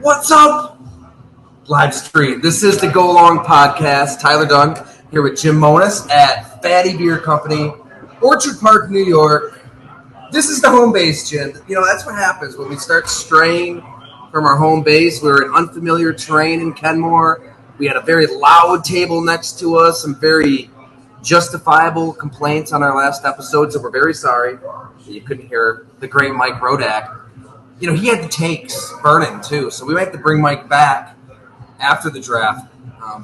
What's up? Live stream. This is the Go Along Podcast. Tyler Dunn here with Jim Monis at Fatty Beer Company, Orchard Park, New York. This is the home base, Jim. You know, that's what happens when we start straying from our home base. We're in unfamiliar terrain in Kenmore. We had a very loud table next to us, some very justifiable complaints on our last episode, so we're very sorry that you couldn't hear the great Mike Rodak. You know, he had the takes burning, too, so we might have to bring Mike back after the draft.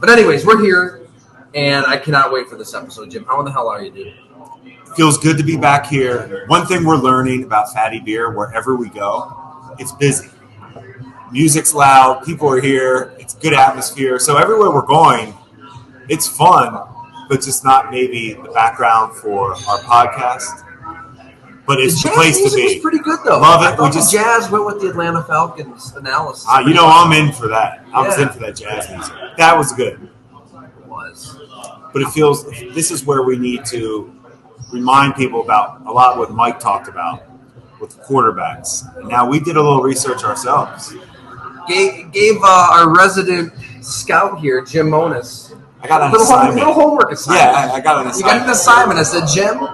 But anyways, we're here, and I cannot wait for this episode. Jim, how in the hell are you, dude? Feels good to be back here. One thing we're learning about Fatty Beer, wherever we go, it's busy. Music's loud, people are here, it's good atmosphere. So everywhere we're going, it's fun, but just not maybe the background for our podcast. But it's the place to be. Was pretty good though. Love it. I thought the Jazz went with the Atlanta Falcons analysis. I'm in for that. I was in for that Jazz music. That was good. It was. But it feels this is where we need to remind people about a lot what Mike talked about with the quarterbacks. And now we did a little research ourselves. Gave our resident scout here, Jim Monis, I got an assignment. Little homework assignment. Yeah, I got an assignment. You got an assignment. I said, Jim,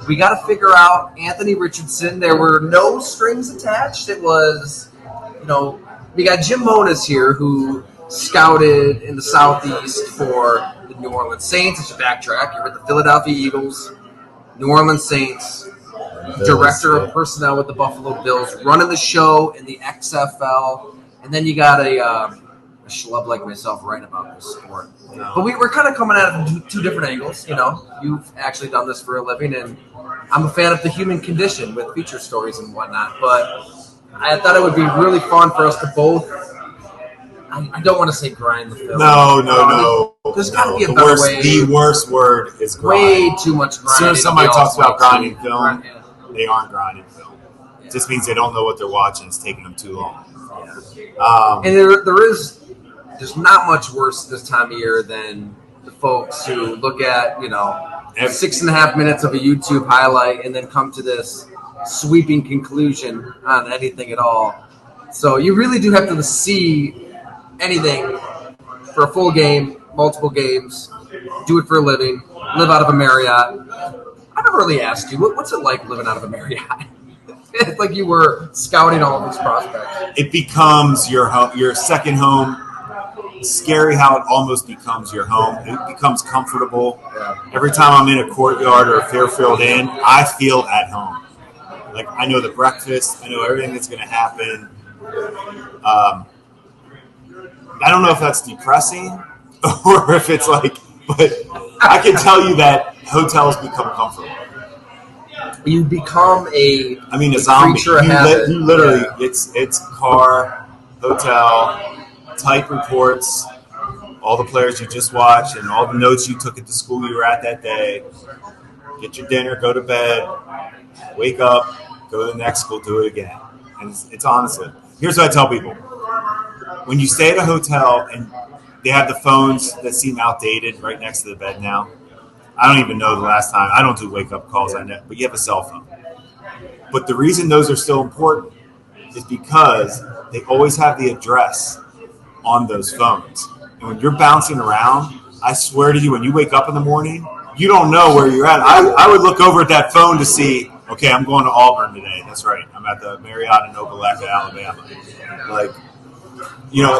we got to figure out Anthony Richardson. There were no strings attached. It was, we got Jim Monis here who scouted in the Southeast for the New Orleans Saints. I should backtrack. You're with the Philadelphia Eagles, New Orleans Saints, director of personnel with the Buffalo Bills, running the show in the XFL. And then you got a schlub like myself writing about this sport. But we're kind of coming at it from two different angles. You've actually done this for a living, and I'm a fan of the human condition with feature stories and whatnot. But I thought it would be really fun for us to both. I don't want to say grind the film. No. There's got to be a better way. The worst word is grind. Way too much grinding. As soon as somebody talks about grinding film, they aren't grinding film. It just means they don't know what they're watching. It's taking them too long. And there's not much worse this time of year than the folks who look at, 6.5 minutes of a YouTube highlight and then come to this sweeping conclusion on anything at all. So you really do have to see anything for a full game, multiple games, do it for a living, live out of a Marriott. I never really asked you, what's it like living out of a Marriott? It's like you were scouting all of these prospects. It becomes your second home. Scary how it almost becomes your home. It becomes comfortable. Yeah. Every time I'm in a Courtyard or a Fairfield Inn, I feel at home. Like I know the breakfast. I know everything that's going to happen. I don't know if that's depressing or if it's like, but I can tell you that hotels become comfortable. You become a zombie. You literally, it's car, hotel, type reports, all the players you just watched, and all the notes you took at the school you were at that day. Get your dinner, go to bed, wake up, go to the next school, do it again. And it's honestly, here's what I tell people. When you stay at a hotel and they have the phones that seem outdated right next to the bed now, I don't even know the last time. I don't do wake-up calls on that, but you have a cell phone. But the reason those are still important is because they always have the address on those phones. And when you're bouncing around, I swear to you, when you wake up in the morning, you don't know where you're at. I would look over at that phone to see, okay, I'm going to Auburn today. That's right. I'm at the Marriott in Opelika, Alabama.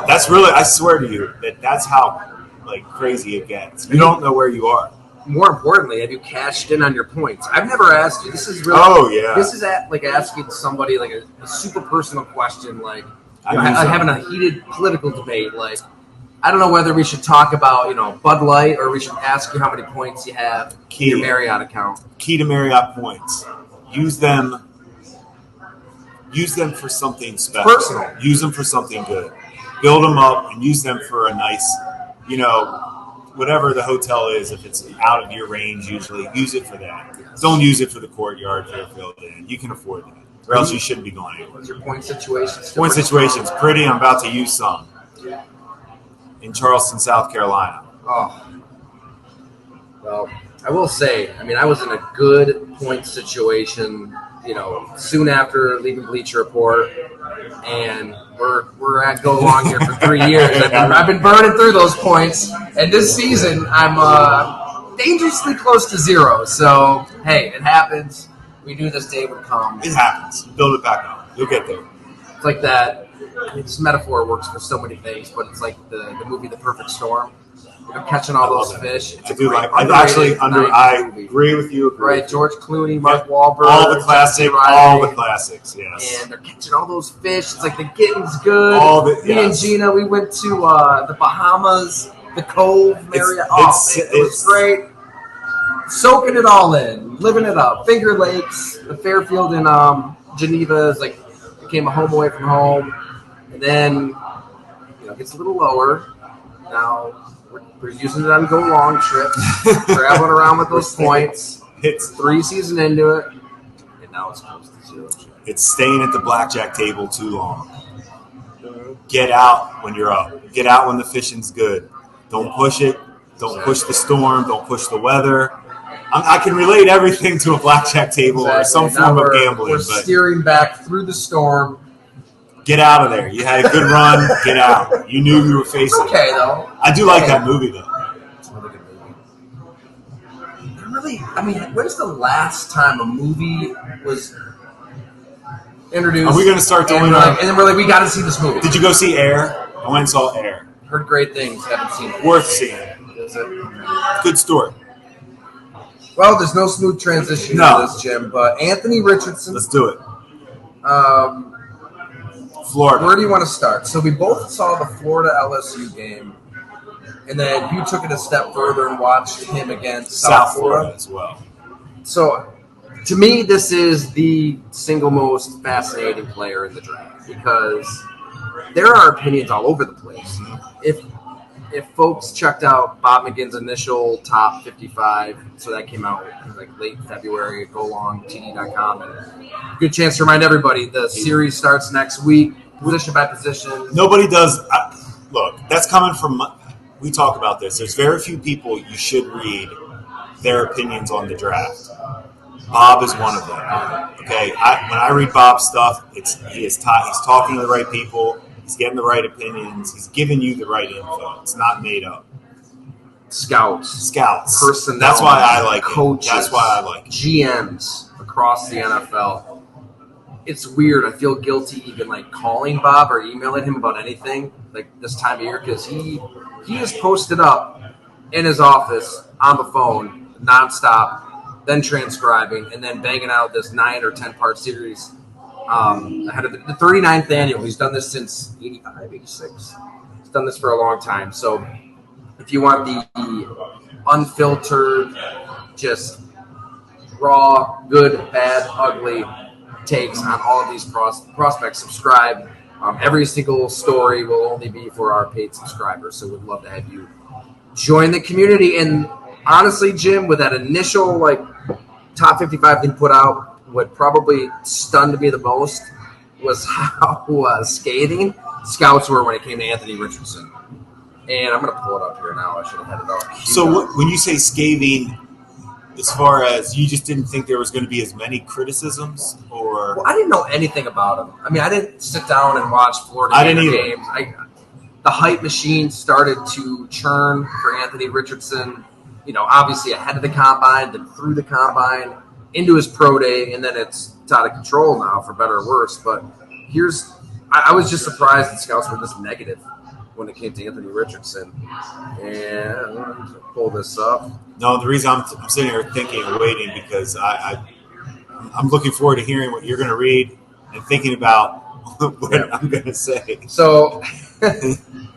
That's really, I swear to you, that's how crazy it gets. You don't know where you are. More importantly, have you cashed in on your points? I've never asked you. This is really. Oh yeah. This is asking somebody a super personal question, having a heated political debate. I don't know whether we should talk about Bud Light or we should ask you how many points you have in your Marriott account. Key to Marriott points. Use them for something special. Personal. Use them for something good. Build them up and use them for a nice, whatever the hotel is, if it's out of your range, usually use it for that. Yes. Don't use it for the Courtyard, Fairfield Inn. You can afford that, or else you shouldn't be going anywhere. Is your point situation Point situation's pretty. I'm about to use some in Charleston, South Carolina. Oh, well, I will say, I was in a good point situation, soon after leaving Bleacher Report, and we're at go long here for 3 years. I've been burning through those points, and this season I'm dangerously close to 0. So hey, it happens. We knew this day would come. It happens. Build it back up. You'll get there. It's like that. This metaphor works for so many things, but it's like the movie The Perfect Storm. Catching all those fish. I do like. I agree with you. Right, George Clooney, Mark Wahlberg, all the classics. Yes, and they're catching all those fish. It's like the getting's good. Me and Gina, we went to the Bahamas, the Cove, Marriott. It was great. Soaking it all in, living it up. Finger Lakes, the Fairfield in Geneva is like became a home away from home, and then it gets a little lower now. We're using it on go long trips, traveling around with those points. It's 3 seasons into it, and now it's close to 0. It's staying at the blackjack table too long. Get out when you're up. Get out when the fishing's good. Don't push it. Don't push the storm. Don't push the weather. I can relate everything to a blackjack table or some form of gambling. We're steering back through the storm. Get out of there. You had a good run. Get out. You knew you were facing it. Okay, though. I do like that movie, though. It's a really good movie. When's the last time a movie was introduced? Are we going to start doing that? And then we're like, we got to see this movie. Did you go see Air? I went and saw Air. Heard great things. Haven't seen it. Worth seeing. Good story. Well, there's no smooth transition to this, Jim, but Anthony Richardson. Let's do it. Florida. Where do you want to start? So we both saw the Florida LSU game, and then you took it a step further and watched him against South Florida as well. So, to me, this is the single most fascinating player in the draft because there are opinions all over the place. If folks checked out Bob McGinn's initial top 55, so that came out like late February, go long, TD.com, and good chance to remind everybody the series starts next week, position by position. Nobody does. Look, that's coming from. We talk about this. There's very few people you should read their opinions on the draft. Bob is one of them. Okay, when I read Bob's stuff, he's talking to the right people. He's getting the right opinions. He's giving you the right info. It's not made up. Scouts. Personnel. That's why I like coaches. That's why I like it. GMs across the NFL. It's weird. I feel guilty even like calling Bob or emailing him about anything like this time of year because he is posted up in his office on the phone nonstop, then transcribing, and then banging out this 9 or 10 part series. Ahead of the 39th annual. He's done this since 85, 86. He's done this for a long time. So if you want the unfiltered, just raw, good, bad, ugly takes on all of these prospects, subscribe. Every single story will only be for our paid subscribers. So we'd love to have you join the community. And honestly, Jim, with that initial top 55 they put out, what probably stunned me the most was how scathing scouts were when it came to Anthony Richardson. And I'm going to pull it up here now. I should have had it up. So when you say scathing, as far as you just didn't think there was going to be as many criticisms? Or Well, I didn't know anything about him. I didn't sit down and watch Florida games. The hype machine started to churn for Anthony Richardson, obviously ahead of the combine, then through the combine, into his pro day, and then it's out of control now, for better or worse. But I was just surprised that scouts were this negative when it came to Anthony Richardson. And let me pull this up. No, the reason I'm sitting here thinking and waiting because I'm looking forward to hearing what you're going to read and thinking about what I'm going to say. So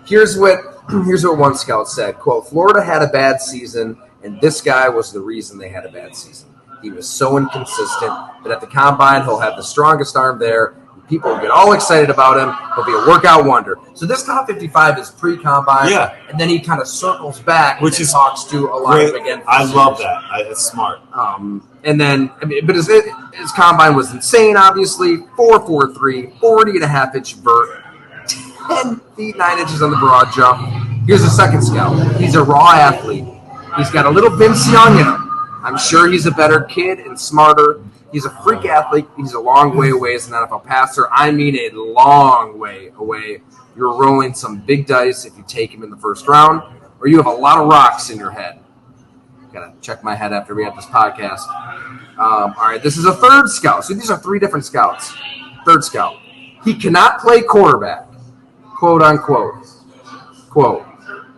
here's what one scout said, quote, "Florida had a bad season, and this guy was the reason they had a bad season. He was so inconsistent, but at the combine, he'll have the strongest arm there. People will get all excited about him. He'll be a workout wonder." So this top 55 is pre-combine, and then he kind of circles back and talks to a lot of again. I love that. That's smart. And then, but his combine was insane, obviously. 4.43, 40.5-inch vert, 10 feet 9 inches on the broad jump. Here's the second scout. He's a raw athlete. He's got a little Vince Young in him. I'm sure he's a better kid and smarter, He's a freak athlete. He's a long way away as an NFL passer. I mean a long way away. You're rolling some big dice if you take him in the first round, or you have a lot of rocks in your head. Gotta check my head after we have this podcast. All right, this is a third scout. So these are 3 different scouts. Third scout. He cannot play quarterback, quote unquote. Quote.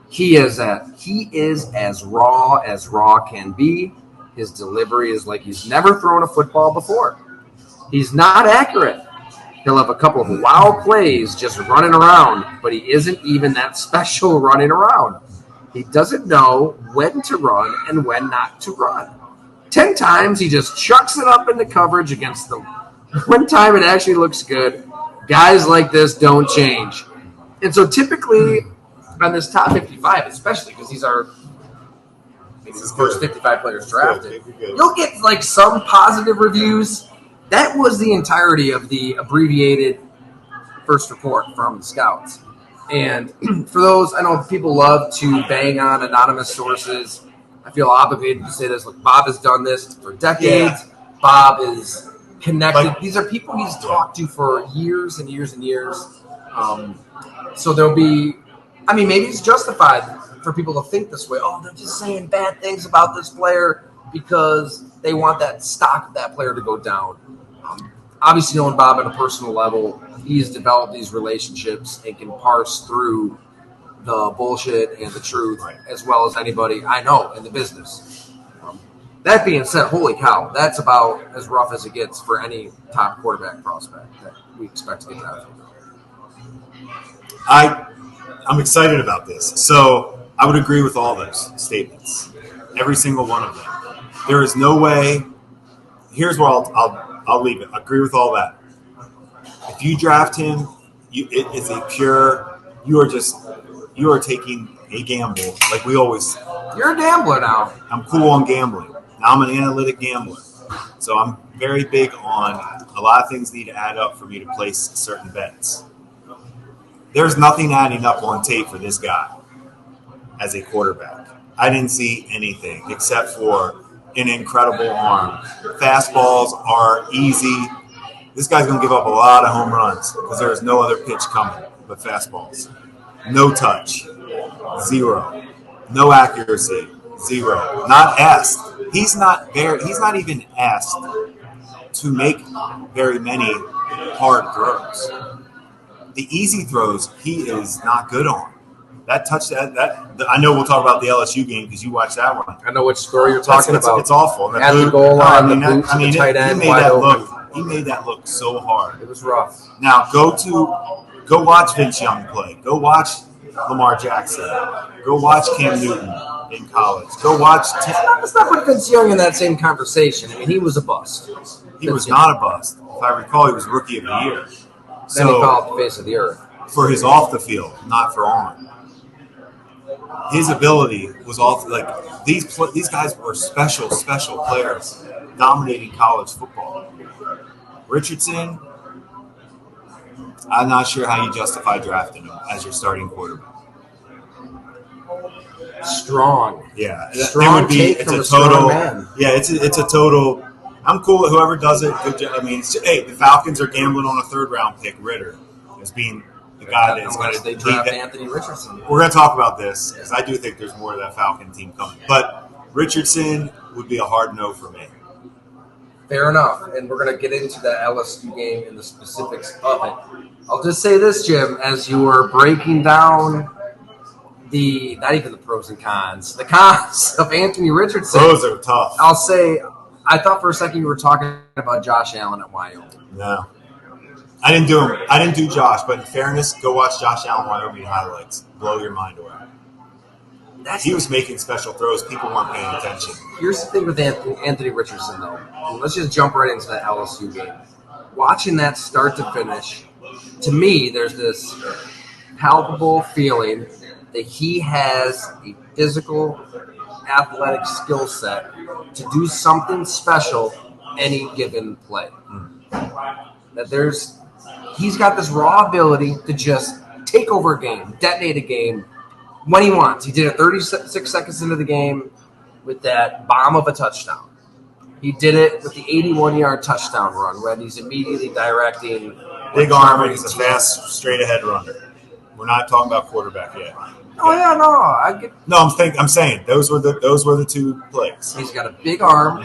He is as raw can be. His delivery is like he's never thrown a football before. He's not accurate. He'll have a couple of wild plays just running around, but he isn't even that special running around. He doesn't know when to run and when not to run. 10 times he just chucks it up into coverage against them. One time it actually looks good. Guys like this don't change. And so typically on this top 55, especially because these are maybe the first 55 players drafted, you'll get like some positive reviews. That was the entirety of the abbreviated first report from the scouts. And for those, I know people love to bang on anonymous sources. I feel obligated to say this. Look, Bob has done this for decades. Yeah. Bob is connected. These are people he's talked to for years and years and years. So there'll be, I mean, maybe it's justified for people to think this way. Oh, they're just saying bad things about this player because they want that stock of that player to go down. Obviously, knowing Bob at a personal level, he's developed these relationships and can parse through the bullshit and the truth as well as anybody I know in the business. That being said, holy cow, that's about as rough as it gets for any top quarterback prospect that we expect to get out of. I'm excited about this. So I would agree with all those statements, every single one of them. There is no way. Here's where I'll leave it. I agree with all that. If you draft him, it's a pure. You are taking a gamble, like we always. You're a gambler now. I'm cool on gambling. Now I'm an analytic gambler, so I'm very big on a lot of things need to add up for me to place certain bets. There's nothing adding up on tape for this guy as a quarterback. I didn't see anything except for an incredible arm. Fastballs are easy. This guy's going to give up a lot of home runs because there is no other pitch coming but fastballs. No touch. 0. No accuracy. 0. Not asked. He's not even asked to make very many hard throws. The easy throws, he is not good on. That touch, I know we'll talk about the LSU game because you watched that one. I know which score you're talking about. It's awful. At the goal line, the boots, the tight end, wide open. He made that look so hard. It was rough. Now go watch Vince Young play. Go watch Lamar Jackson. Go watch Cam Newton in college. Go watch. Let's not put Vince Young in that same conversation. I mean, he was a bust. He was not a bust. If I recall, he was Rookie of the Year. Then he fell off the face of the earth. For his off the field, not for on. His ability was off. Like these guys were special players, dominating college football. Richardson, I'm not sure how you justify drafting him as your starting quarterback. Strong. Yeah. Strong take from a strong man. Yeah, it's a total. I'm cool with whoever does it. Good job. I mean, hey, the Falcons are gambling on a third-round pick, Ritter, as being the guy that's going to draft Anthony Richardson. We're going to talk about this because I do think there's more of that Falcon team coming. But Richardson would be a hard no for me. Fair enough, and we're going to get into the LSU game and the specifics of it. I'll just say this, Jim, as you were breaking down not even the pros and cons, the cons of Anthony Richardson. Those are tough. I'll say, I thought for a second you were talking about Josh Allen at Wyoming. No. I didn't do him. I didn't do Josh, but in fairness, go watch Josh Allen Wyoming highlights. Blow your mind away. He was making special throws. People weren't paying attention. Here's the thing with Anthony Richardson, though. Let's just jump right into that LSU game. Watching that start to finish, to me, there's this palpable feeling that he has a physical, athletic skill set to do something special any given play. That he's got this raw ability to just take over a game, detonate a game when he wants. He did it 36 seconds into the game with that bomb of a touchdown. He did it with the 81-yard touchdown run when he's immediately directing. Big arm, and he's a fast, straight-ahead runner. We're not talking about quarterback yet. Oh yeah, no, I get. No, I'm saying those were the two plays. He's got a big arm.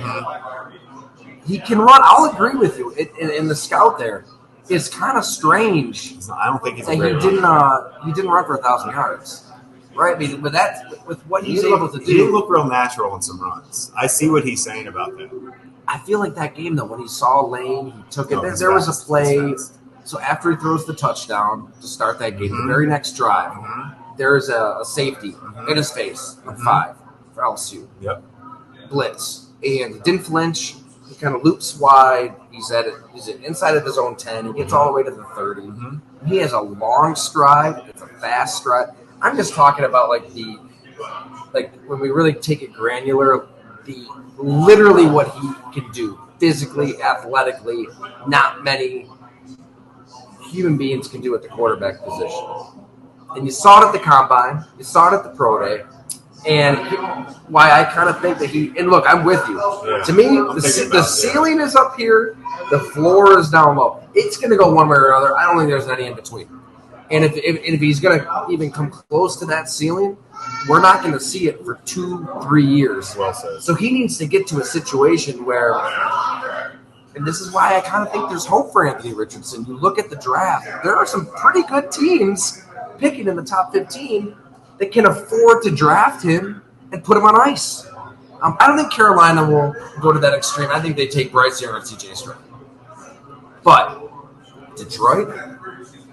He can run. I'll agree with you. In the scout there, it's kind of strange. I don't think he's that he didn't run for 1,000 yards, right? I mean, with what he's able to do, he didn't look real natural in some runs. I see what he's saying about that. I feel like that game though, when he saw Lane, he took it. There was a play. So after he throws the touchdown to start that game, the very next drive, there's a safety in his face on 5 for LSU. Yep. Blitz. And he didn't flinch. He kind of loops wide. He's inside of his own 10. He gets all the way to the 30. He has a long stride. It's a fast stride. I'm just talking about like when we really take it granular, literally what he can do physically, athletically, not many human beings can do at the quarterback position. And you saw it at the combine, you saw it at the pro day, and why I kind of think that and look, I'm with you. Yeah. To me, the ceiling is up here, the floor is down low. It's going to go one way or another. I don't think there's any in between. And if he's going to even come close to that ceiling, we're not going to see it for 2-3 years. Well said. So he needs to get to a situation where, and this is why I kind of think there's hope for Anthony Richardson. You look at the draft, there are some pretty good teams picking in the top 15 that can afford to draft him and put him on ice. I don't think Carolina will go to that extreme. I think they take Bryce Young or CJ Stroud. But Detroit,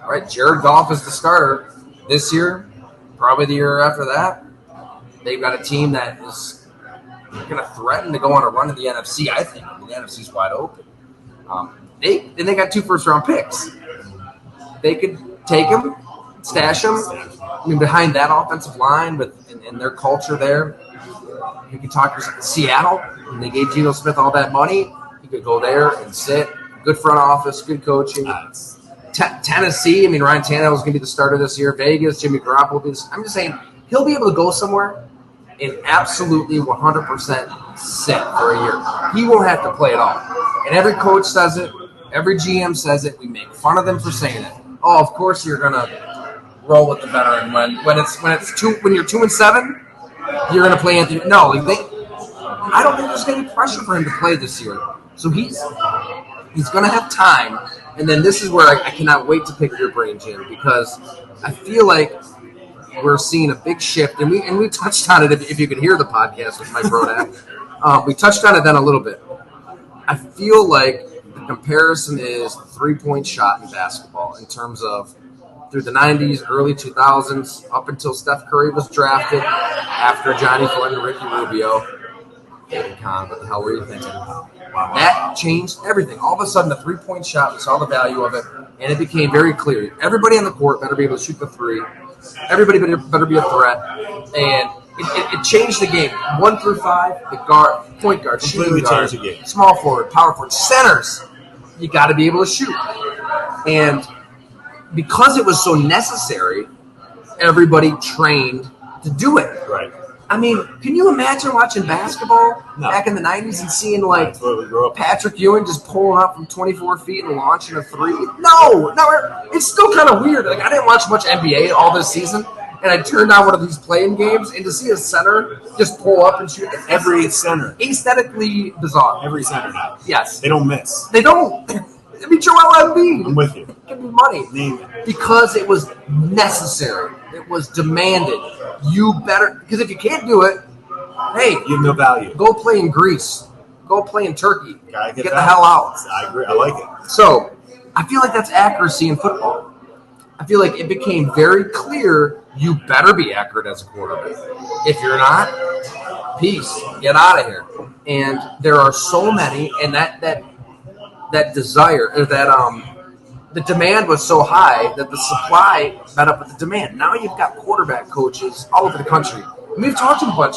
right? Jared Goff is the starter this year, probably the year after that. They've got a team that is going to threaten to go on a run in the NFC, I think. I mean, the NFC's wide open. They got 2 first-round picks. They could take them, stash them. I mean, behind that offensive line and their culture there, you could talk to Seattle. When they gave Geno Smith all that money, he could go there and sit. Good front office, good coaching. Tennessee, I mean, Ryan Tannehill is going to be the starter this year. Vegas, Jimmy Garoppolo will be. I'm just saying he'll be able to go somewhere and absolutely 100% sit for a year. He won't have to play at all. And every coach says it. Every GM says it. We make fun of them for saying it. Oh, of course you're gonna roll with the veteran when you're 2-7, you're gonna play Anthony. No, I don't think there's gonna be pressure for him to play this year. So he's gonna have time. And then this is where I cannot wait to pick your brain, Jim, because I feel like we're seeing a big shift, and we touched on it. If you could hear the podcast with Mike Brodak, we touched on it then a little bit. I feel like the comparison is the 3-point shot in basketball in terms of through the 90s, early 2000s, up until Steph Curry was drafted, after Johnny Flynn and Ricky Rubio. David Kahn, what the hell were you thinking? That changed everything. All of a sudden, the 3-point shot, we saw the value of it, and it became very clear. Everybody on the court better be able to shoot the 3. Everybody better be a threat. And it changed the game. 1 through 5, the guard, point guard, shooting guard, changed the game. Small forward, power forward, centers. You got to be able to shoot. And because it was so necessary, everybody trained to do it. Right. I mean, can you imagine watching basketball back in the 90s and seeing, like, Patrick Ewing just pulling up from 24 feet and launching a 3? No, it's still kind of weird. Like, I didn't watch much NBA all this season, and I turned on one of these playing games, and to see a center just pull up and shoot every center. Aesthetically bizarre. Every center now. Yes. They don't miss. They don't. I mean, Joel Embiid. I'm with you. Give me money. Name it. Because it was necessary. It was demanded. You better, because if you can't do it, hey, you have no value. Go play in Greece. Go play in Turkey. Get the hell out. I agree. I like it. So, I feel like that's accuracy in football. I feel like it became very clear you better be accurate as a quarterback. If you're not, peace. Get out of here. And there are so many, and that desire, or the demand was so high that the supply met up with the demand. Now you've got quarterback coaches all over the country. And we've talked to a bunch.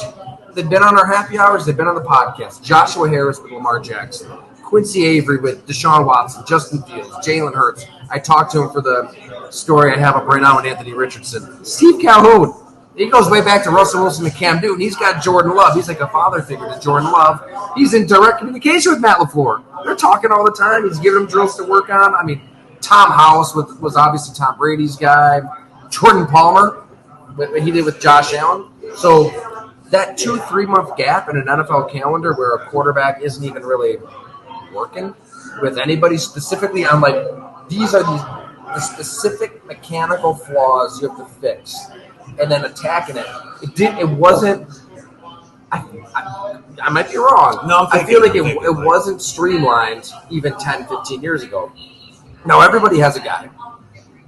They've been on our happy hours. They've been on the podcast. Joshua Harris with Lamar Jackson. Quincy Avery with Deshaun Watson, Justin Fields, Jalen Hurts. I talked to him for the story I have up right now with Anthony Richardson. Steve Calhoun He goes way back to Russell Wilson and Cam Newton. He's got Jordan Love. He's like a father figure to Jordan Love. He's in direct communication with Matt LaFleur. They're talking all the time. He's giving him drills to work on. I mean, Tom House was obviously Tom Brady's guy. Jordan Palmer, what he did with Josh Allen. So that 2-3 month gap in an NFL calendar where a quarterback isn't even really working with anybody specifically, I'm like, these are the specific mechanical flaws you have to fix, and then attacking it. It wasn't. I might be wrong. No, I feel like it wasn't streamlined even 10, 15 years ago. Now everybody has a guy,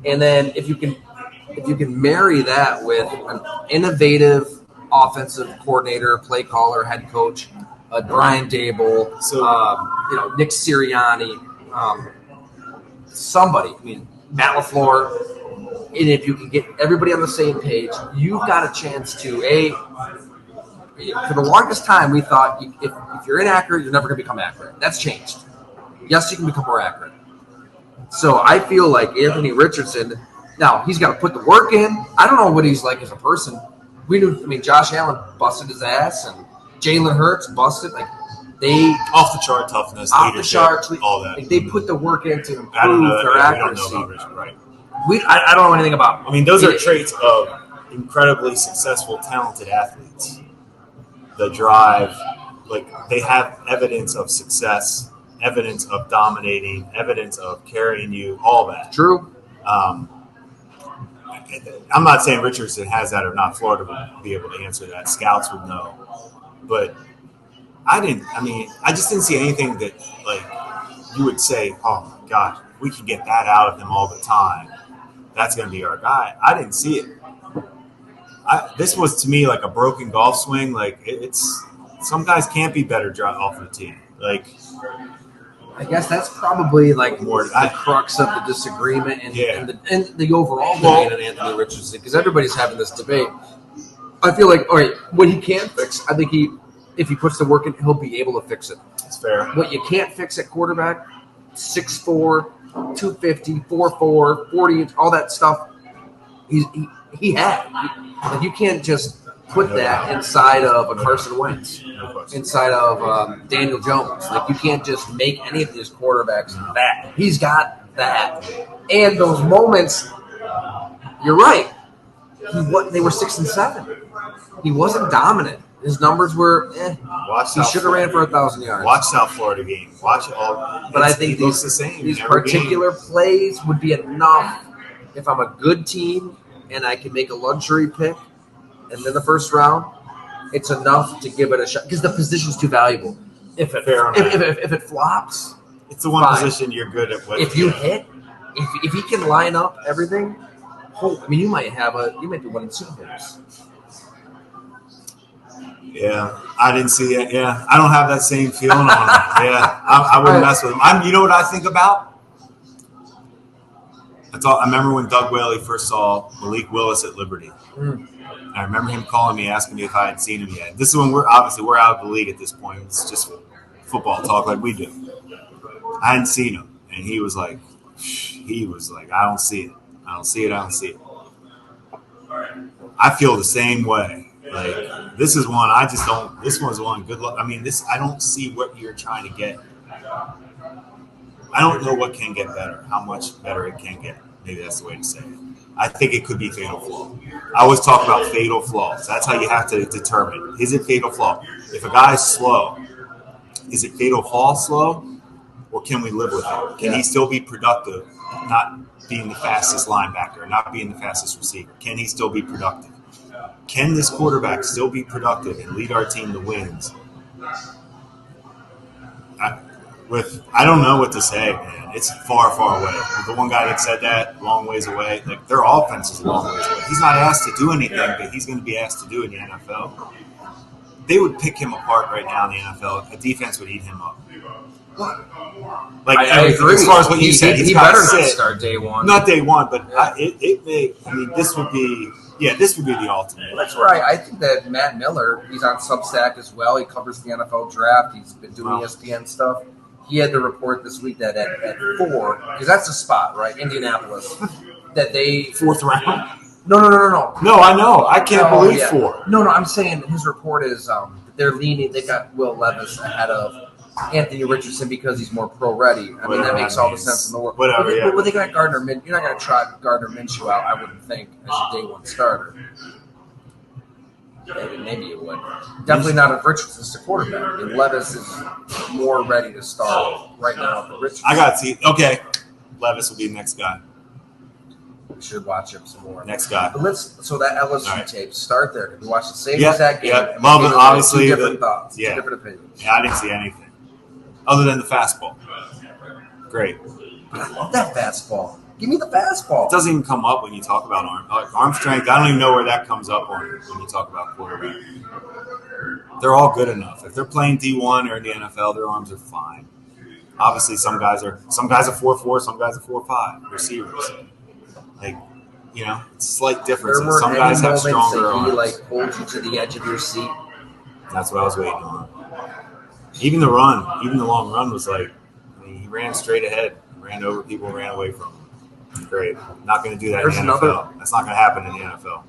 and then if you can marry that with an innovative offensive coordinator, play caller, head coach, Brian Dable, Nick Sirianni, somebody. I mean, Matt LaFleur. And if you can get everybody on the same page, you've got a chance to for the longest time, we thought if you're inaccurate, you're never going to become accurate. That's changed. Yes, you can become more accurate. So I feel like Anthony Richardson, now he's got to put the work in. I don't know what he's like as a person. Josh Allen busted his ass, and Jalen Hurts busted. Like they off the chart toughness, leadership, all that. Like they put the work in to improve their accuracy. We don't know about Richard, right? I don't know anything about him. I mean, those are traits of incredibly successful, talented athletes. The drive, like they have evidence of success, evidence of dominating, evidence of carrying you, all that. True. I'm not saying Richardson has that or not. Florida would be able to answer that. Scouts would know. But I just didn't see anything that, like, you would say, oh, my God, we can get that out of him all the time. That's going to be our guy. I didn't see it. This was, to me, like a broken golf swing. Like, it's some guys can't be better off the tee. Like, I guess that's probably like more the crux of the disagreement and the overall debate on Anthony Richardson, because everybody's having this debate. I feel like, all right, what he can fix, I think if he puts the work in, he'll be able to fix it. That's fair. What you can't fix at quarterback, 6'4", 250, 4'4", 40, all that stuff, he had. Like you can't just put that inside of a Carson Wentz, inside of Daniel Jones. Like you can't just make any of these quarterbacks that. He's got that, and those moments. You're right. They were 6 and 7. He wasn't dominant. His numbers were. He should have ran for 1,000 yards. Watch South Florida game. Watch it all. But I think looks the same. These particular plays would be enough if I'm a good team and I can make a luxury pick. And then the first round, it's enough to give it a shot because the position's too valuable. If it flops, it's the one position you're good at. If you hit, if he can line up everything, you might be winning Super Bowls. Yeah, I didn't see it. Yeah, I don't have that same feeling on him. Yeah, I wouldn't mess with him. You know what I think about? I remember when Doug Whaley first saw Malik Willis at Liberty. I remember him calling me, asking me if I had seen him yet. This is when we're out of the league at this point. It's just football talk like we do. I hadn't seen him, and he was like, I don't see it. I don't see it. I feel the same way. Like this is one I just don't. This one's one good luck. I don't see what you're trying to get. I don't know what can get better. How much better it can get. Maybe that's the way to say it. I think it could be fatal flaw. I always talk about fatal flaws. That's how you have to determine. Is it fatal flaw? If a guy is slow, is it fatal flaw slow? Or can we live with it? Can he still be productive, not being the fastest linebacker, not being the fastest receiver? Can he still be productive? Can this quarterback still be productive and lead our team to wins? I don't know what to say, man. It's far, far away. The one guy that said that, long ways away, like their offense is a long ways away. He's not asked to do anything, but he's going to be asked to do in the NFL. They would pick him apart right now in the NFL. A defense would eat him up. Like I agree. As far as what you said, he better not start day one. Not day one, but it may. This would be the ultimate. That's right. I think that Matt Miller, he's on Substack as well. He covers the NFL draft. He's been doing ESPN stuff. He had the report this week that at 4, because that's the spot, right? Indianapolis, that they 4th round. No. No, I know. I can't believe 4. No, I'm saying his report is that they're leaning. They got Will Levis ahead of Anthony Richardson because he's more pro ready. I mean, that makes all the sense in the world. Whatever, But they got Gardner Minshew. You're not going to try Gardner Minshew out, I wouldn't think, as your day one starter. Maybe you would. Definitely not if Richardson's the quarterback. I mean, Levis is more ready to start right now than Richardson. I got to see. Okay. Levis will be the next guy. We should watch him some more. Next guy. But so that LSU tape, start there. We watched the same Yep, exact game. Yep. Love it. Obviously, two different thoughts, two different opinions. Yeah, I didn't see anything other than the fastball. Great. I love that fastball. Give me the fastball. It doesn't even come up when you talk about arm strength. I don't even know where that comes up on when you talk about quarterback. They're all good enough. If they're playing D1 or in the NFL, their arms are fine. Obviously, some guys are 4.4, some guys are 4.5 receivers. Like, you know, it's slight differences. Some guys have stronger arms. He like holds you to the edge of your seat. That's what I was waiting on. Even the long run was like, I mean, he ran straight ahead, ran over people, ran away from them. Great. Not going to do that in the NFL. That's not going to happen in the NFL.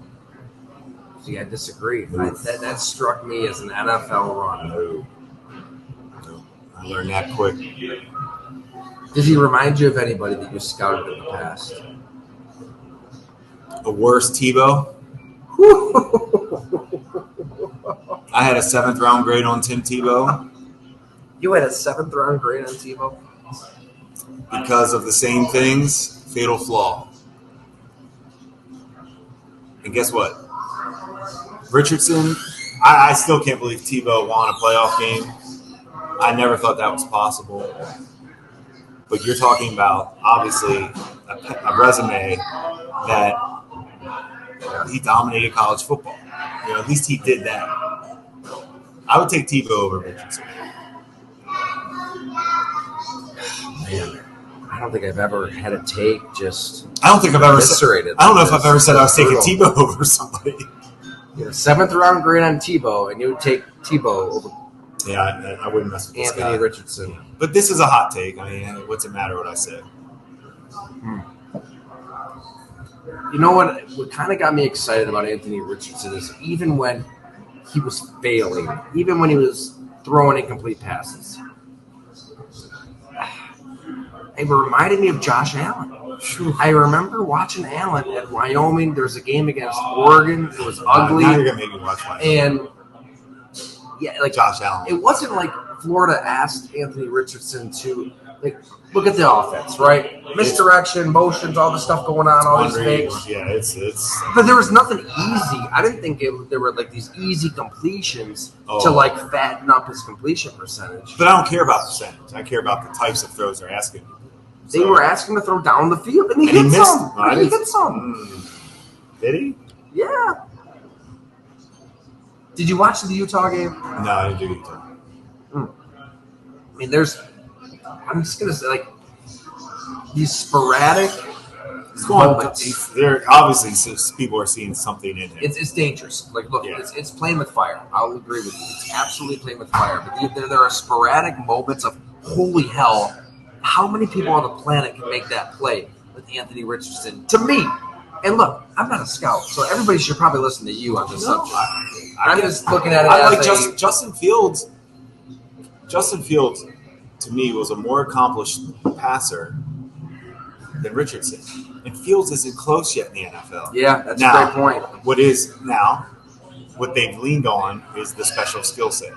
See, I disagree. That struck me as an NFL run. No. I learned that quick. Does he remind you of anybody that you scouted in the past? A worse Tebow? I had a 7th round grade on Tim Tebow. You had a 7th round grade on Tebow? Because of the same things, fatal flaw. And guess what? Richardson, I still can't believe Tebow won a playoff game. I never thought that was possible. But you're talking about, obviously, a resume that he dominated college football. You know, at least he did that. I would take Tebow over Richardson. Man, I don't think I've ever had a take just. I don't think I've ever eviscerated. I don't know if I've ever said I was taking Tebow over somebody. You know, 7th round grade on Tebow, and you would take Tebow over. Yeah, I wouldn't mess with this Anthony guy. Richardson. But this is a hot take. I mean, what's it matter what I say? You know what kind of got me excited about Anthony Richardson is even when he was failing, even when he was throwing incomplete passes, it reminded me of Josh Allen. I remember watching Allen at Wyoming. There was a game against Oregon. It was ugly. Now you're going to make me watch Wyoming. And yeah, like Josh Allen. It wasn't like Florida asked Anthony Richardson to look at the offense, right? Misdirection, motions, all the stuff going on, all these fakes. Yeah, it's. But there was nothing easy. I didn't think there were like these easy completions to like fatten up his completion percentage. But I don't care about percentage. I care about the types of throws they're asking. They were asking him to throw down the field, and he hit some. He hit some. Did he? Yeah. Did you watch the Utah game? No, I didn't do Utah. I mean, I'm just going to say, like, these sporadic moments. There obviously people are seeing something in him. It's dangerous. Like, look, it's playing with fire. I'll agree with you. It's absolutely playing with fire. But there are sporadic moments of, holy hell, how many people on the planet can make that play with Anthony Richardson? To me. And look, I'm not a scout, so everybody should probably listen to you on this subject. I'm just looking at it as Justin Fields. Justin Fields, to me, was a more accomplished passer than Richardson. And Fields isn't close yet in the NFL. Yeah, that's a great point. What they've leaned on is the special skill set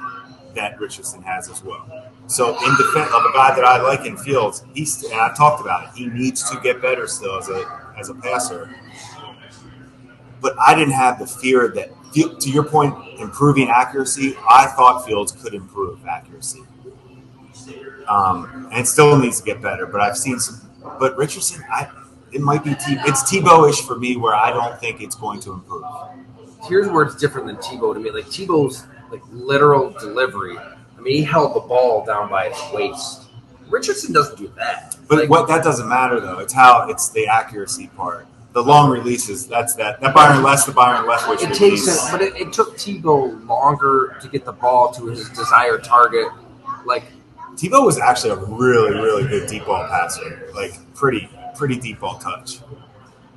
that Richardson has as well. So in defense of a guy that I like in Fields, and I've talked about it, he needs to get better still as a passer. But I didn't have the fear that, to your point, improving accuracy, I thought Fields could improve accuracy. And it still needs to get better, but I've seen some. But Richardson, it might be it's Tebow-ish for me, where I don't think it's going to improve. Here's where it's different than Tebow to me. Like Tebow's literal delivery. I mean, he held the ball down by its waist. Richardson doesn't do that. But that doesn't matter though. It's the accuracy part. The long releases, that's that. That Byron Leftwich release. But it took Tebow longer to get the ball to his desired target. Tebow was actually a really, really good deep ball passer. Like pretty deep ball touch.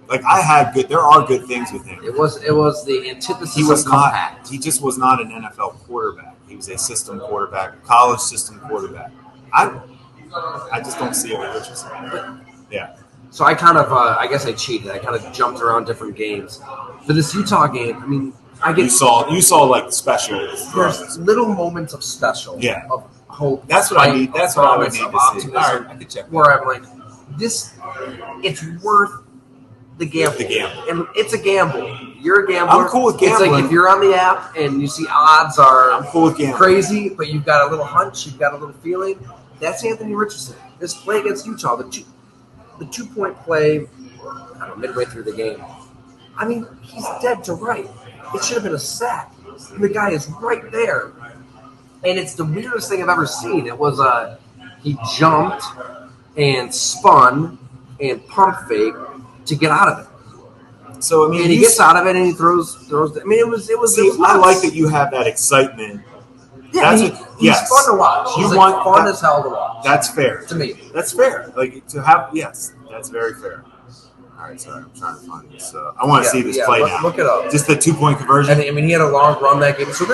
Like there are good things with him. It was the antithesis He was of not. compact. He just was not an NFL quarterback. He was a system quarterback, a college system quarterback. I just don't see it with Richardson. Yeah. So I kind of, I guess I cheated. I kind of jumped around different games. For this Utah game, I mean, you saw like special. There's little moments of special. Yeah. Of hope. That's what I need. That's what I would need to see. All right, I could check. Where I'm like, it's worth the gamble. And it's a gamble. You're a gambler. I'm cool with gambling. It's like if you're on the app and you see odds are I'm cool with gambling. Crazy, but you've got a little hunch, you've got a little feeling. That's Anthony Richardson. This play against Utah, the 2-point play, I don't know, midway through the game. I mean, he's dead to right. It should have been a sack. And the guy is right there. And it's the weirdest thing I've ever seen. It was he jumped and spun and pump fake to get out of it. So I mean, and he gets out of it and he throws. I mean, it was. I like that you have that excitement. Yeah, he's fun to watch. He's fun as hell to watch. That's fair to me. That's fair. Like to have. Yes, that's very fair. All right, sorry, I'm trying to find this. I want to see this play now. Look it up. Just the 2-point conversion. I mean, he had a long run that game. So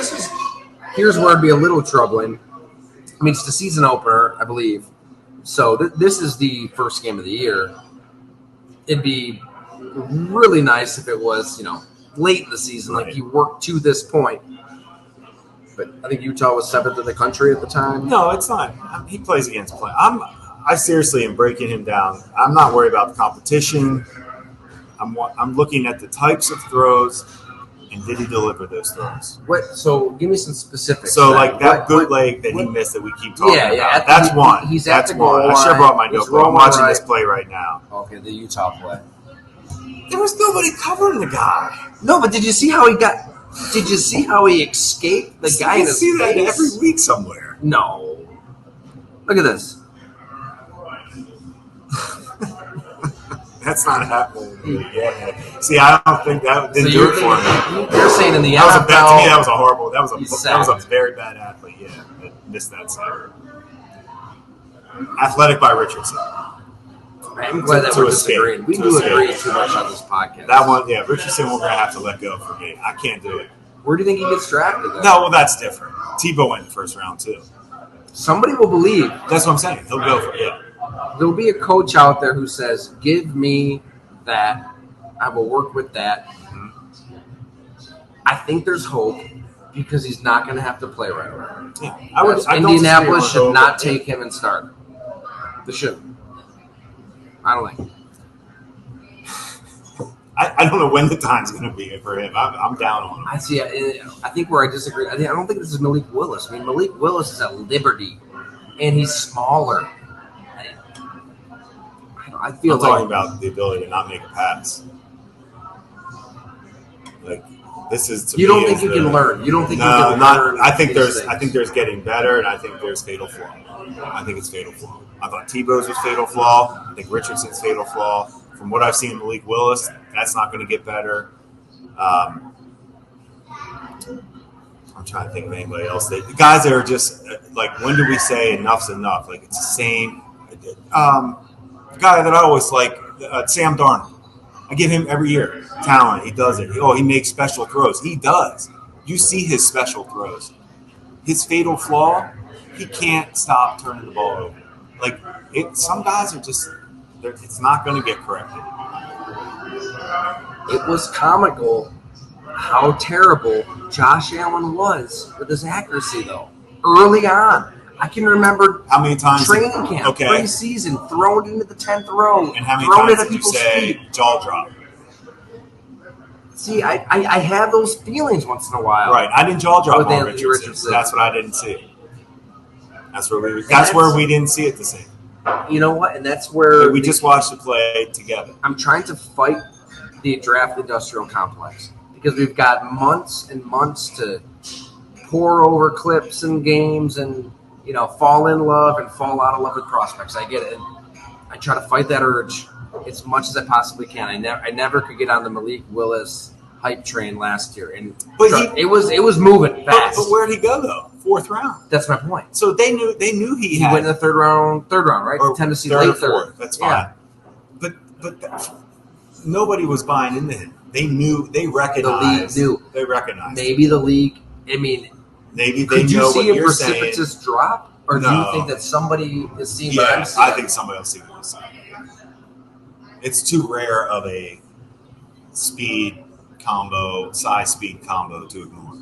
here's where it'd be a little troubling. I mean, it's the season opener, I believe. So this is the first game of the year. It'd be really nice if it was, late in the season, like you worked to this point. But I think Utah was 7th in the country at the time. No, it's not. He plays against play. I seriously am breaking him down. I'm not worried about the competition. I'm looking at the types of throws, and did he deliver those throws? So give me some specifics. So like that bootleg that he missed that we keep talking about. That's one. He's That's at the goal one. I should have brought my notebook. I'm watching this play right now. Okay, the Utah play. There was nobody covering the guy. No, but did you see how he got? Did you see how he escaped the guy in his face? You see that every week somewhere. No. Look at this. That's not happening. Yeah. See, I don't think that didn't do it for me. You're saying in the NFL, NFL, to me, that was a horrible. That was a very bad athlete. Yeah, that missed that side. Athletic by Richardson. I'm glad that we're disagreeing. We do agree too much on this podcast. That one, yeah, Richardson, we're gonna have to let go for me. I can't do it. Where do you think he gets drafted? Then? No, well, that's different. Tebow went in the first round too. Somebody will believe. That's what I'm saying. He'll go for it. There'll be a coach out there who says, "Give me that. I will work with that." Mm-hmm. I think there's hope because he's not going to have to play right away. Yeah, Indianapolis should not take him and start him. They shouldn't. I don't like it. I don't know when the time's going to be for him. I'm down on him. I see. I think where I disagree. I don't think this is Malik Willis. I mean, Malik Willis is at Liberty, and he's smaller. I feel I'm talking about the ability to not make a pass. Like this is. You don't think you can learn? You don't think you can learn? I think there's getting better, and I think there's fatal flaw. I think it's fatal flaw. I thought Tebow's was fatal flaw. I think Richardson's fatal flaw. From what I've seen, Malik Willis, that's not going to get better. I'm trying to think of anybody else. The guys that are just like, when do we say enough's enough? Like it's the same. The guy that I always like, Sam Darnold. I give him every year talent. He does it. He makes special throws. He does. You see his special throws. His fatal flaw, he can't stop turning the ball over. Like some guys are just. It's not going to get corrected. It was comical how terrible Josh Allen was with his accuracy, though. Early on, I can remember how many times training camp, preseason, thrown into the 10th row, and how many times did you say jaw drop? See, I have those feelings once in a while. Right, I didn't jaw drop with on Richardson. That's what I didn't see. That's where we didn't see it the same. You know what? And that's where we just watched the play together. I'm trying to fight the draft industrial complex because we've got months and months to pour over clips and games and, fall in love and fall out of love with prospects. I get it. And I try to fight that urge as much as I possibly can. I never could get on the Malik Willis hype train last year. It was moving fast. But where'd he go, though? 4th round. That's my point. So they knew he went in the third round, right? Or Tennessee third late or fourth. third. That's fine. Yeah. But nobody was buying into him. They knew, they recognized. The league knew. They recognized. Maybe the league, I mean, maybe they could you know see what a you're saying. precipitous drop? Or do you think that somebody is seeing what I'm seeing? I think somebody else seeing what I'm seeing. It's too rare of a speed combo, size speed combo to ignore.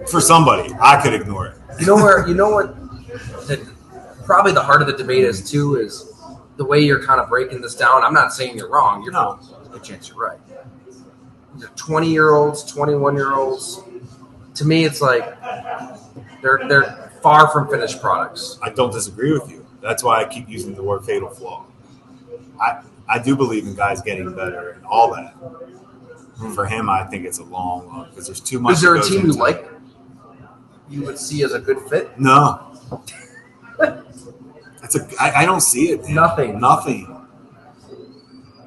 For somebody, I could ignore it. You know what? Probably the heart of the debate is too is the way you're kind of breaking this down. I'm not saying you're wrong. There's a good chance you're right. They're 20-year-olds, 21-year-olds. To me, it's like they're far from finished products. I don't disagree with you. That's why I keep using the word fatal flaw. I do believe in guys getting better and all that. For him, I think it's a long because there's too much. Is there a team you would see as a good fit? No. I don't see it. Man. Nothing.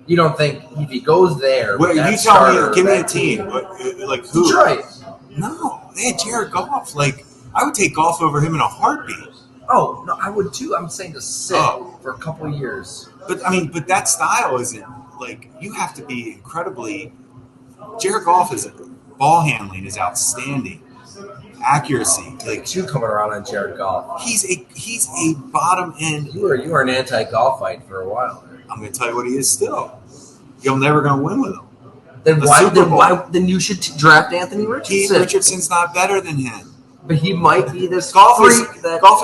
You don't think if he goes there? Well, you tell me. Give me a team. Like who? Detroit. No, they had Jared Goff. Like I would take Goff over him in a heartbeat. Oh no, I would too. I'm saying to sit for a couple of years. But that style isn't like you have to be incredibly. Jared Goff ball handling is outstanding. Accuracy, like two coming around on Jared Goff. He's a bottom end. You were an anti-Goffite for a while. I'm going to tell you what he is still. You're never going to win with him. Then you should draft Anthony Richardson. Richardson's not better than him. But he might be this Goff is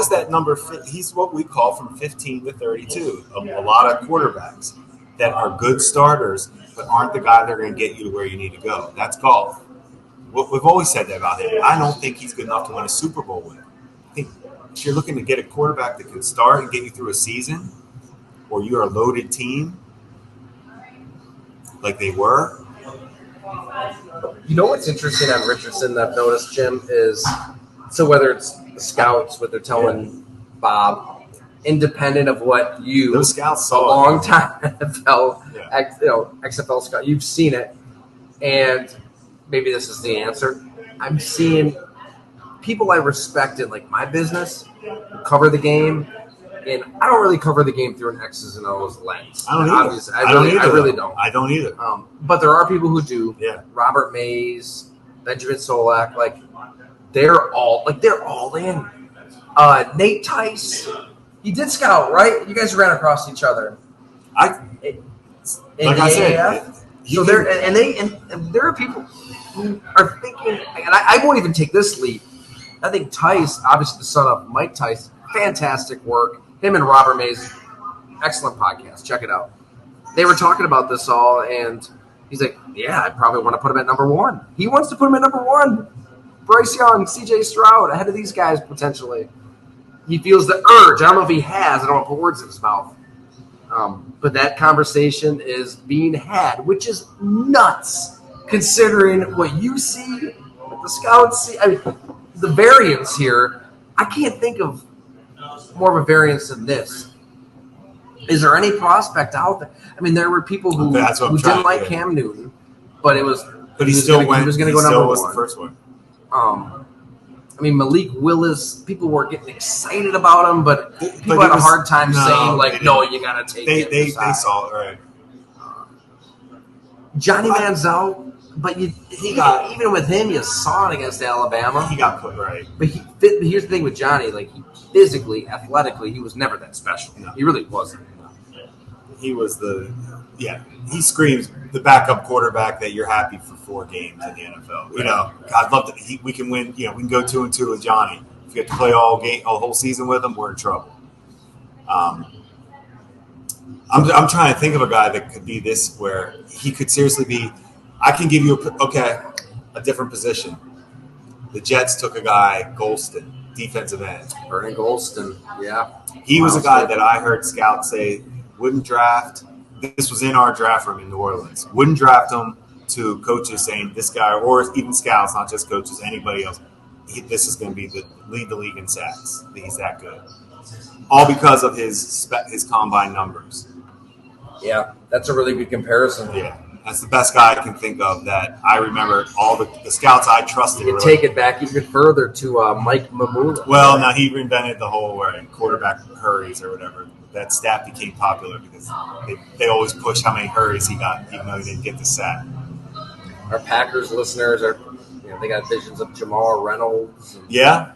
that number. He's what we call from 15 to 32. A lot of quarterbacks that are good starters, but aren't the guy that are going to get you to where you need to go. That's Goff. We've always said that about him. I don't think he's good enough to win a Super Bowl with. I think if you're looking to get a quarterback that can start and get you through a season, or you're a loaded team, like they were. You know what's interesting on Richardson that I've noticed, Jim, is so whether it's the scouts, what they're telling Bob, independent of what those scouts saw a long time NFL, XFL scout, you've seen it, and maybe this is the answer. I'm seeing people I respect in like my business cover the game, and I don't really cover the game through an X's and O's lens. I don't either. I really don't. I don't either. But there are people who do. Yeah. Robert Mays, Benjamin Solak, like they're all in. Nate Tice, he did scout, right? You guys ran across each other. So there are people who are thinking, and I won't even take this leap. I think Tice, obviously the son of Mike Tice, fantastic work. Him and Robert Mays, excellent podcast. Check it out. They were talking about this all, and he's like, yeah, I probably want to put him at number one. He wants to put him at number one. Bryce Young, C.J. Stroud, ahead of these guys potentially. He feels the urge. I don't know if he has. I don't want to put words in his mouth. But that conversation is being had, which is nuts, considering what you see, what the scouts see. I mean, the variance here, I can't think of more of a variance than this. Is there any prospect out there? I mean, there were people who didn't like Cam Newton, but it was. But he was going to go number one. The first one. I mean, Malik Willis, people were getting excited about him, but people had a hard time saying, like, no, you got to take it. They saw it, right. Johnny Manziel, but even with him, you saw it against Alabama. He got put right. But here's the thing with Johnny, like, he physically, athletically, he was never that special. No. He really wasn't. He was he screams the backup quarterback that you're happy for 4 games in the NFL. You know, I'd love to. We can win. You know, we can go 2-2 with Johnny. If you have to play a whole season with him, we're in trouble. I'm trying to think of a guy that could be this, where he could seriously be. I can give you a different position. The Jets took a guy, Golston, defensive end. Vernon Golston, yeah. He was a guy that I heard scouts say wouldn't draft. This was in our draft room in New Orleans. Wouldn't draft him to coaches saying this guy, or even scouts, not just coaches, anybody else. This is going to be lead the league in sacks. He's that good. All because of his combine numbers. Yeah, that's a really good comparison. Yeah, that's the best guy I can think of that I remember. All the scouts I trusted. You can take it back even further to Mike Mamula. Well, now he invented the whole quarterback hurries or whatever. that stat became popular because they always push how many hurries he got, even though he didn't get the sack. Our Packers listeners they got visions of Jamal Reynolds. And, yeah.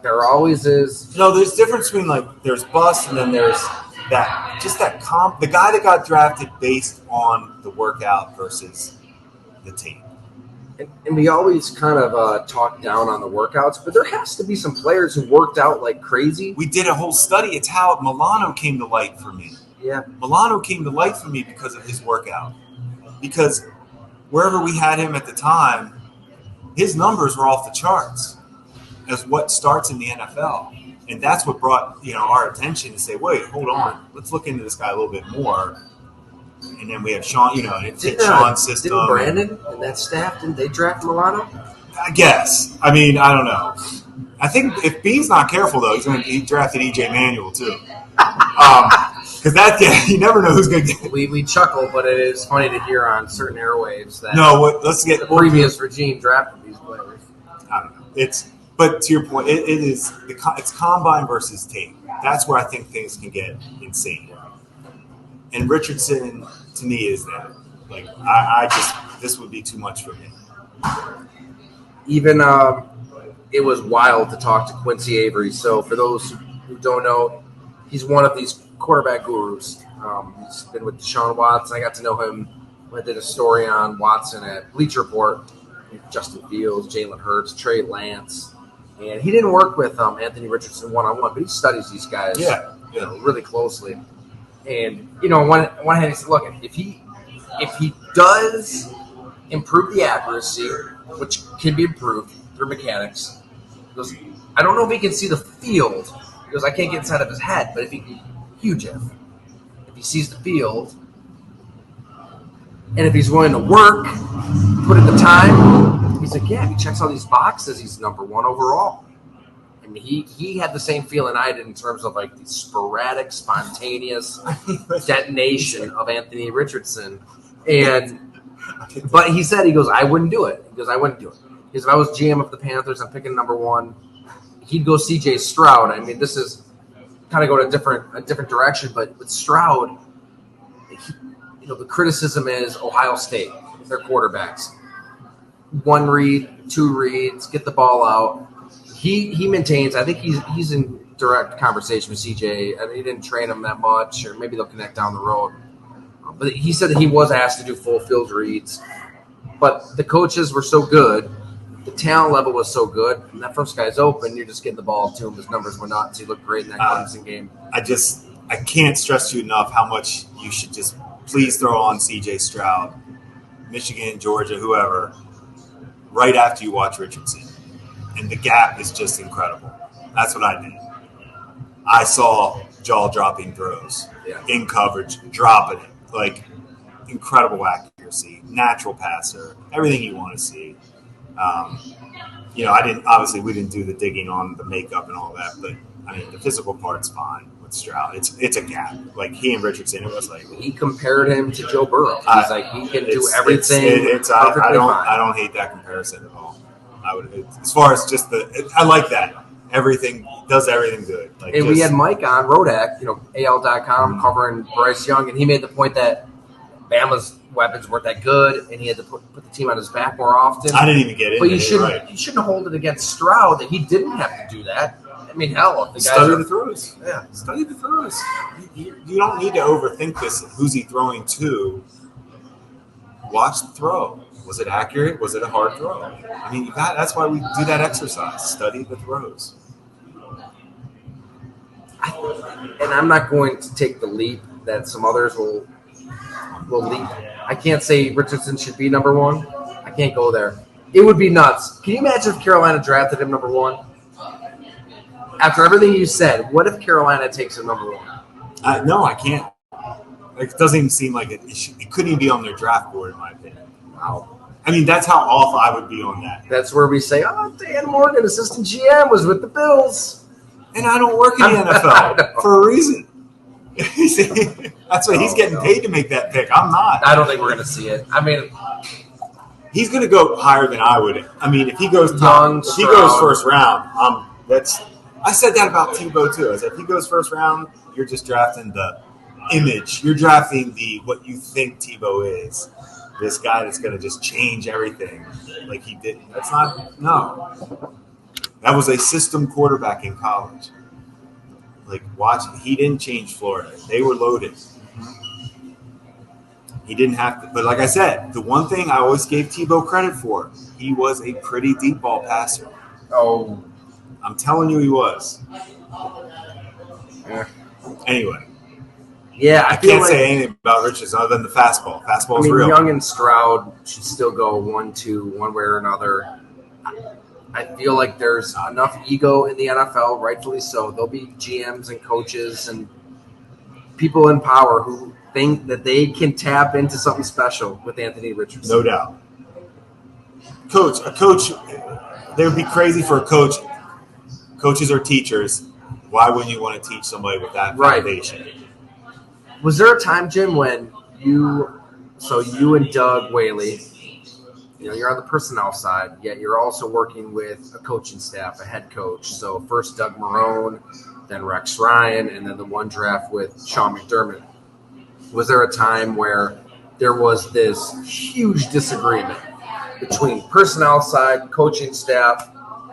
There always is. No, there's difference between there's bust and then there's the guy that got drafted based on the workout versus the team. And we always kind of talk down on the workouts, but there has to be some players who worked out like crazy. We did a whole study. It's how Milano came to light for me. Yeah. Milano came to light for me because of his workout. Because wherever we had him at the time, his numbers were off the charts as what starts in the NFL. And that's what brought our attention to say, wait, hold on, let's look into this guy a little bit more. And then we have Sean, and it fits Sean's system. Didn't Brandon and that staff, didn't they draft Milano? I guess. I mean, I don't know. I think if Bean's not careful, though, he drafted E.J. Manuel, too. Because you never know who's going to get it. We chuckle, but it is funny to hear on certain airwaves that the previous regime drafted these players. I don't know. But to your point, it's combine versus tape. That's where I think things can get insane. And Richardson, to me, is that. This would be too much for me. Even it was wild to talk to Quincy Avery. So for those who don't know, he's one of these quarterback gurus. He's been with Deshaun Watson. I got to know him when I did a story on Watson at Bleacher Report. Justin Fields, Jalen Hurts, Trey Lance. And he didn't work with Anthony Richardson one-on-one, but he studies these guys really closely. And, on one hand, he said, look, if he does improve the accuracy, which can be improved through mechanics, he goes, I don't know if he can see the field. He goes, I can't get inside of his head, but if he sees the field, and if he's willing to work, put in the time, he's like, yeah, he checks all these boxes. He's number one overall. I mean, he had the same feeling I did in terms of the sporadic, spontaneous detonation of Anthony Richardson. But he said, he goes, I wouldn't do it. He goes, I wouldn't do it. Because if I was GM of the Panthers, I'm picking number one. He'd go C.J. Stroud. I mean, this is kind of go to a different direction. But with Stroud, the criticism is Ohio State, their quarterbacks. 1 read, 2 reads, get the ball out. He maintains. I think he's in direct conversation with CJ. I mean, he didn't train him that much, or maybe they'll connect down the road. But he said that he was asked to do full field reads. But the coaches were so good, the talent level was so good, and that first guy's open, you're just getting the ball to him. His numbers were nuts. He looked great in that Clemson game. I can't stress to you enough how much you should just please throw on CJ Stroud, Michigan, Georgia, whoever, right after you watch Richardson. And the gap is just incredible. That's what I did. I saw jaw-dropping throws in coverage, dropping it, incredible accuracy, natural passer, everything you want to see. We didn't do the digging on the makeup and all that, but I mean, the physical part's fine with Stroud. It's a gap. He and Richardson, it was he compared him to Joe Burrow. He's he can do everything. I don't hate that comparison at all. As far as just I like that. Does everything good. We had Mike on Rodak, AL.com covering Bryce Young, and he made the point that Bama's weapons weren't that good, and he had to put the team on his back more often. I didn't even get it. But you shouldn't hold it against Stroud that he didn't have to do that. I mean, hell, the study the throws. Yeah, study the throws. You don't need to overthink this. Who's he throwing to? Watch the throw. Was it accurate? Was it a hard throw? I mean, that's why we do that exercise. Study the throws. And I'm not going to take the leap that some others will leap. I can't say Richardson should be number one. I can't go there. It would be nuts. Can you imagine if Carolina drafted him number one? After everything you said, what if Carolina takes him number one? No, I can't. It doesn't even seem like it. It couldn't even be on their draft board, in my opinion. Wow. I mean, that's how awful I would be on that. That's where we say, Dan Morgan, assistant GM, was with the Bills. And I don't work in the NFL for a reason. That's why he's getting paid to make that pick. I'm not. I don't think we're going to see it. I mean, he's going to go higher than I would. I mean, if he goes first round, I said that about Tebow too. I said if he goes first round, you're just drafting the image. You're drafting what you think Tebow is. This guy that's going to just change everything like he did. That's not, no. That was a system quarterback in college. Like, watch, he didn't change Florida. They were loaded. He didn't have to. But like I said, the one thing I always gave Tebow credit for, he was a pretty deep ball passer. Oh. I'm telling you he was. Yeah. Anyway. Yeah, I can't say anything about Richardson other than the fastball. Fastball's real. Young and Stroud should still go 1-2, one way or another. I feel like there's enough ego in the NFL, rightfully so. There'll be GMs and coaches and people in power who think that they can tap into something special with Anthony Richardson. No doubt. A coach, they would be crazy for a coach. Coaches are teachers. Why wouldn't you want to teach somebody with that foundation? Was there a time, Jim, when you and Doug Whaley, you're on the personnel side, yet you're also working with a coaching staff, a head coach. So first Doug Marrone, then Rex Ryan, and then the one draft with Sean McDermott. Was there a time where there was this huge disagreement between personnel side, coaching staff,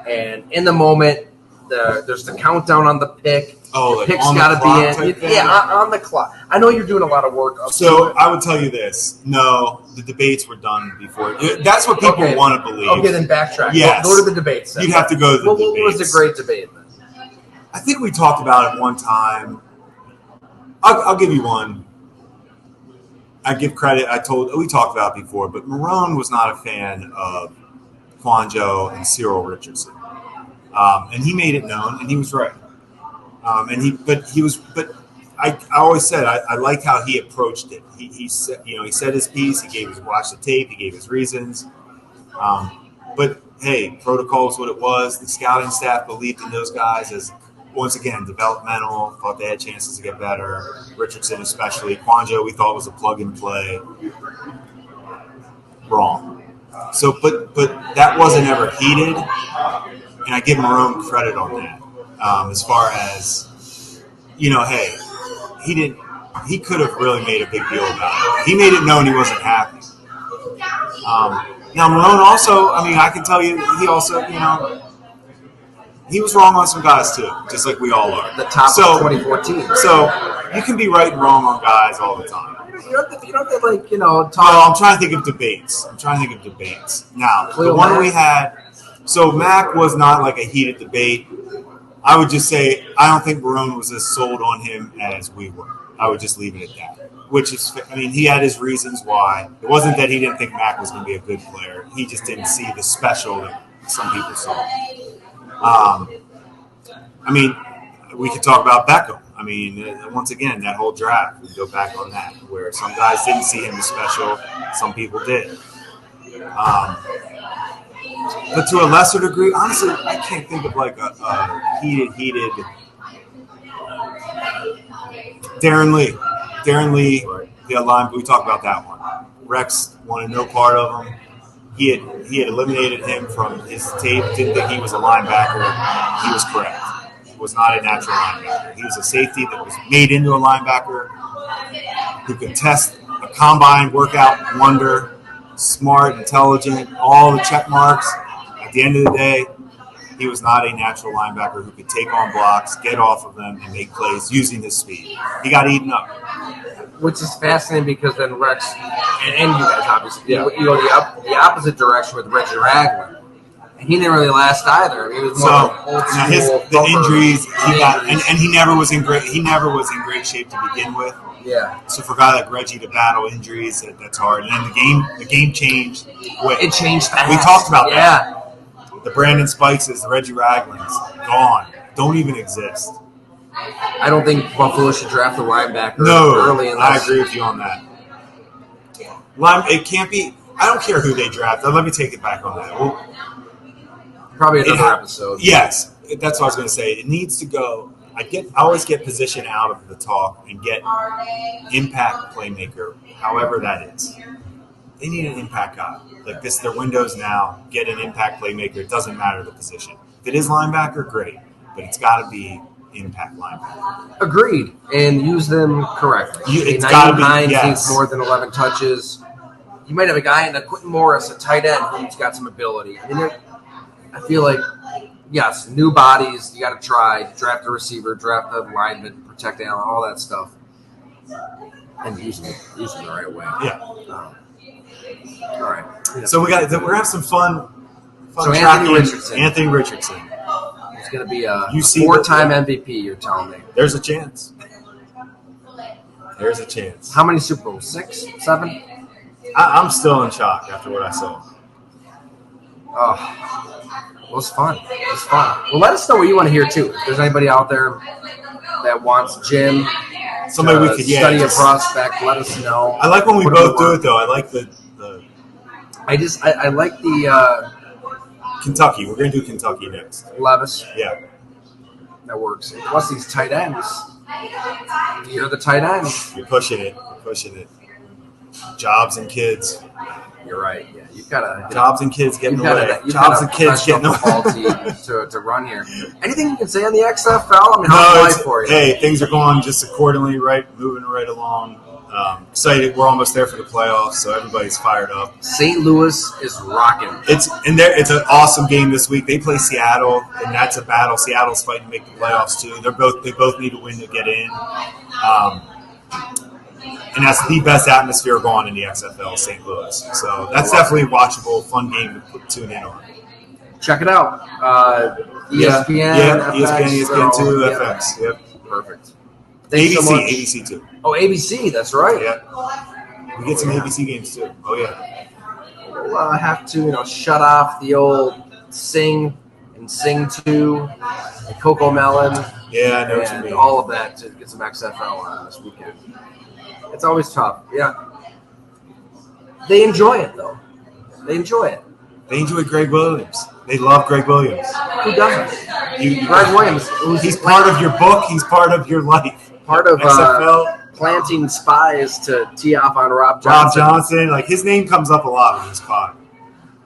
and in the moment, there's the countdown on the pick. Oh, the pick's got to be in. Yeah, on the clock. I know you're doing a lot of work. So I would tell you this. No, the debates were done before. That's what people want to believe. Okay, then backtrack. Yes. Go to the debates. Then. You'd have to go to the debates. What was the great debate then? I think we talked about it one time. I'll give you one. I give credit. We talked about it before, but Marrone was not a fan of Quanjo and Cyril Richardson. And he made it known, and he was right. But I always said I like how he approached it. He said, he said his piece. Watched the tape. He gave his reasons. But hey, protocol is what it was. The scouting staff believed in those guys as, once again, developmental. Thought they had chances to get better. Richardson especially. Quanjo we thought was a plug and play. Wrong. So, but that wasn't ever heated. And I give Marrone credit on that. As far as, hey, he could have really made a big deal about it. He made it known he wasn't happy. Now, Marrone also, I can tell you, he also, he was wrong on some guys too, just like we all are. The top of 2014. So you can be right and wrong on guys all the time. You don't have to talk. No, I'm trying to think of debates. Now, the one we had, so Mac was not like a heated debate. I would just say I don't think Marrone was as sold on him as we were. I would just leave it at that. Which is, he had his reasons why. It wasn't that he didn't think Mac was going to be a good player. He just didn't see the special that some people saw. We could talk about Beckham. Once again, that whole draft, we go back on that, where some guys didn't see him as special, some people did. But to a lesser degree, honestly, I can't think of like a heated. Darren Lee, the line. We talked about that one. Rex wanted no part of him. He had eliminated him from his tape. Didn't think he was a linebacker. He was correct. He was not a natural linebacker. He was a safety that was made into a linebacker who could test a combine workout wonder. Smart, intelligent, all the check marks. At the end of the day, he was not a natural linebacker who could take on blocks, get off of them, and make plays using his speed. He got eaten up. Which is fascinating because then Rex, and you guys obviously, you go the opposite direction with Reggie Ragland. And he didn't really last either. He was more old school. The injuries he got, and he never was in great shape to begin with. Yeah. So for a guy like Reggie to battle injuries, that's hard. And then the game changed quick. It changed fast. We talked about that. The Brandon Spikeses, the Reggie Raglands, gone. Don't even exist. I don't think Buffalo should draft a linebacker early. I agree with you on that. It can't be. I don't care who they draft. Let me take it back on that. Probably another episode. Yes, that's what I was going to say. It needs to go. I always get position out of the talk and get impact playmaker, however that is. They need an impact guy. Like this, their windows now. Get an impact playmaker. It doesn't matter the position. If it is linebacker, great. but it's got to be impact linebacker. Agreed, and use them correctly. It's got to be. Hines Yes. needs more than 11 touches. You might have a guy in a Quentin Morris, a tight end, who's got some ability. I mean, I feel like, yes, new bodies. You got to try draft a receiver, draft a lineman, protect Allen, all that stuff, and use them the right way. Yeah. All right. Yeah. So we're gonna have some fun. So Anthony Richardson. He's going to be a see 4-time MVP. You're telling me. There's a chance. There's a chance. How many Super Bowls? 6, 7? I'm still in shock after what I saw. Oh, it was fun. It was fun. Well, let us know what you want to hear too. If there's anybody out there that wants Jim, somebody we could study a prospect, let us know. I like when we both do it though. I like the. I like the Kentucky. We're gonna do Kentucky next. Levis. Yeah, that works. Plus these tight ends. You're the tight end. You're pushing it. Jobs and kids. You're right. Yeah, you've got to. Jobs and kids getting away. Jobs and kids getting away. to run here. Anything you can say on the XFL? I mean, how's life for you? Hey, things are going just accordingly, right? Moving right along. Excited. We're almost there for the playoffs, so everybody's fired up. St. Louis is rocking. It's an awesome game this week. They play Seattle, and that's a battle. Seattle's fighting to make the playoffs too. They both need to win to get in. And that's the best atmosphere going in the XFL, St. Louis. So that's definitely a watchable, fun game to tune in on. Check it out. ESPN, ESPN too, FX. Yep. Perfect. ABC too. Oh, ABC, that's right. Yeah. We get some ABC games too. Oh, yeah. We'll have to, shut off the old Sing and Sing 2, and Coco Melon. Yeah, I know what you mean. All of that to get some XFL on this weekend. It's always tough. Yeah. They enjoy it, though. They enjoy Greg Williams. They love Greg Williams. Who doesn't? Greg Williams. He's part of your book. He's part of your life. Part of XFL. Planting spies to tee off on Rob Johnson. Like, his name comes up a lot on this pod.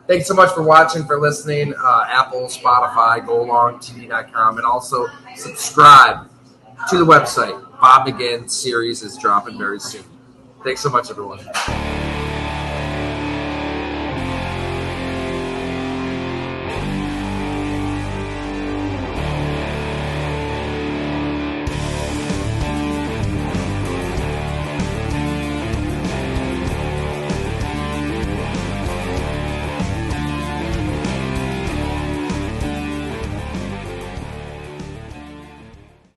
Thanks so much for watching, for listening. Apple, Spotify, golongtv.com, and also subscribe to the website. Bob McGinn series is dropping very soon. Thanks so much, everyone.